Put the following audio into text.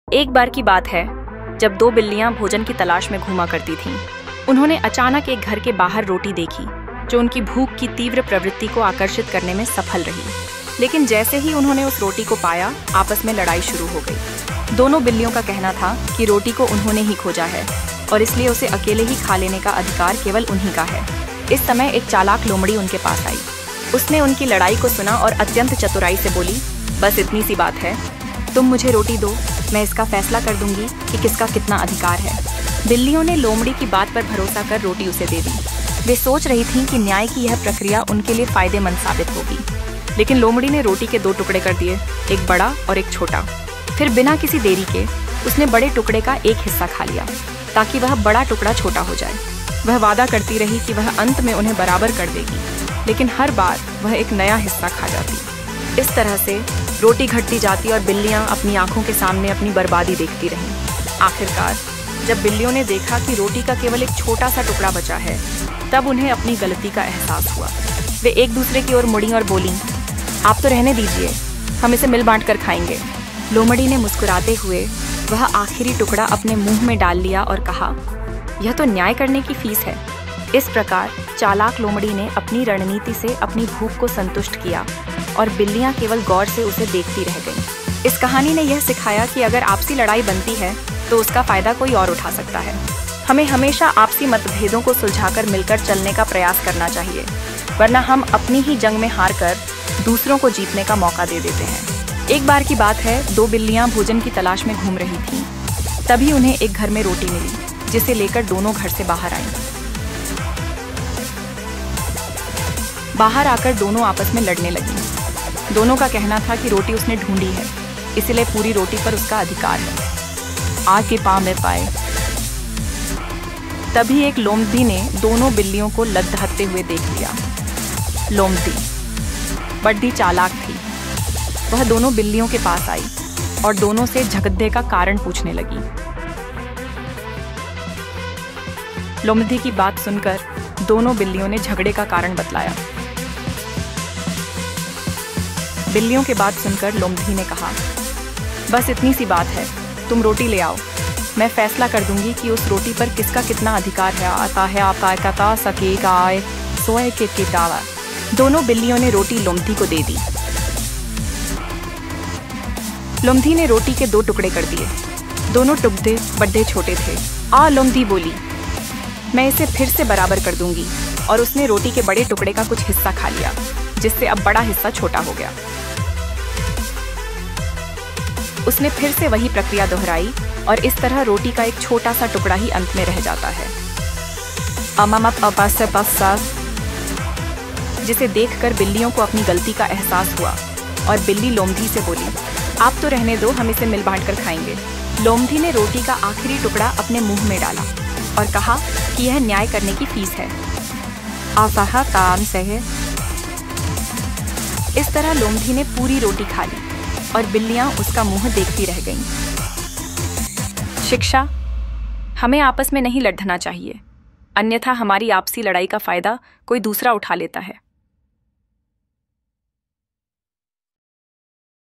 एक बार की बात है जब दो बिल्लियां भोजन की तलाश में घूमा करती थीं। उन्होंने अचानक एक घर के बाहर रोटी देखी जो उनकी भूख की तीव्र प्रवृत्ति को आकर्षित करने में सफल रही। लेकिन जैसे ही उन्होंने उस रोटी को पाया, आपस में लड़ाई शुरू हो गई। दोनों बिल्लियों का कहना था कि रोटी को उन्होंने ही खोजा है और इसलिए उसे अकेले ही खा लेने का अधिकार केवल उन्हीं का है। इस समय एक चालाक लोमड़ी उनके पास आई। उसने उनकी लड़ाई को सुना और अत्यंत चतुराई से बोली, बस इतनी सी बात है, तुम मुझे रोटी दो, मैं इसका फैसला कर दूंगी कि किसका कितना अधिकार है। बिल्लियों ने लोमड़ी की बात पर भरोसा कर रोटी उसे दे दी। वे सोच रही थीं कि न्याय की यह प्रक्रिया उनके लिए फायदेमंद साबित होगी। लेकिन लोमड़ी ने रोटी के दो टुकड़े कर दिए, एक बड़ा और एक छोटा। फिर बिना किसी देरी के उसने बड़े टुकड़े का एक हिस्सा खा लिया ताकि वह बड़ा टुकड़ा छोटा हो जाए। वह वादा करती रही कि वह अंत में उन्हें बराबर कर देगी, लेकिन हर बार वह एक नया हिस्सा खा जाती। इस तरह से रोटी घटती जाती और बिल्लियां अपनी आंखों के सामने अपनी बर्बादी देखती रहीं। आखिरकार जब बिल्लियों ने देखा कि रोटी का केवल एक छोटा सा टुकड़ा बचा है, तब उन्हें अपनी गलती का एहसास हुआ। वे एक दूसरे की ओर मुड़ी और बोलीं, आप तो रहने दीजिए, हम इसे मिल बांट कर खाएंगे। लोमड़ी ने मुस्कुराते हुए वह आखिरी टुकड़ा अपने मुंह में डाल लिया और कहा, यह तो न्याय करने की फीस है। इस प्रकार चालाक लोमड़ी ने अपनी रणनीति से अपनी भूख को संतुष्ट किया और बिल्लियां केवल गौर से उसे देखती रह गईं। इस कहानी ने यह सिखाया कि अगर आपसी लड़ाई बनती है तो उसका फायदा कोई और उठा सकता है। हमें हमेशा आपसी मतभेदों को सुलझाकर मिलकर चलने का प्रयास करना चाहिए, वरना हम अपनी ही जंग में हार कर दूसरों को जीतने का मौका दे देते हैं। एक बार की बात है, दो बिल्लियां भोजन की तलाश में घूम रही थीं। तभी उन्हें एक घर में रोटी मिली, जिसे लेकर दोनों घर से बाहर आईं। बाहर आकर दोनों आपस में लड़ने लगीं। दोनों का कहना था कि रोटी उसने ढूंढी है, इसलिए पूरी रोटी पर उसका अधिकार है। आग के पाँव में पाए। तभी एक लोमड़ी ने दोनों बिल्लियों को लद्दाते हुए देख लिया। लोमड़ी बड़ी चालाक थी। वह दोनों बिल्लियों के पास आई और दोनों से झगड़े का कारण पूछने लगी। लोमड़ी की बात सुनकर दोनों बिल्लियों ने झगड़े का कारण बतलाया। बिल्लियों के बात सुनकर लोमड़ी ने कहा, बस इतनी सी बात है, तुम रोटी ले आओ, मैं फैसला कर दूंगी कि उस रोटी पर किसका कितना अधिकार है। आता है आपका कता सकेगा सोए के दावा। दोनों बिल्लियों ने रोटी लोमड़ी को दे दी। लोमड़ी ने रोटी के दो टुकड़े कर दिए। दोनों टुकड़े बड़े छोटे थे। लोमड़ी बोली, मैं इसे फिर से बराबर कर दूंगी, और उसने रोटी के बड़े टुकड़े का कुछ हिस्सा खा लिया, जिससे अब बड़ा हिस्सा छोटा हो गया। उसने फिर से वही प्रक्रिया दोहराई और इस तरह रोटी का एक छोटा सा टुकड़ा ही अंत में रह जाता है। जिसे देखकर बिल्लियों को अपनी गलती का एहसास हुआ और बिल्ली लोमड़ी से बोली, आप तो रहने दो, हम इसे मिल बांट कर खाएंगे। लोमड़ी ने रोटी का आखिरी टुकड़ा अपने मुंह में डाला और कहा कि यह न्याय करने की फीस है। आसाहा काम सहे। इस तरह लोमड़ी ने पूरी रोटी खा ली और बिल्लियां उसका मुंह देखती रह गईं। शिक्षा, हमें आपस में नहीं लड़ना चाहिए, अन्यथा हमारी आपसी लड़ाई का फायदा कोई दूसरा उठा लेता है।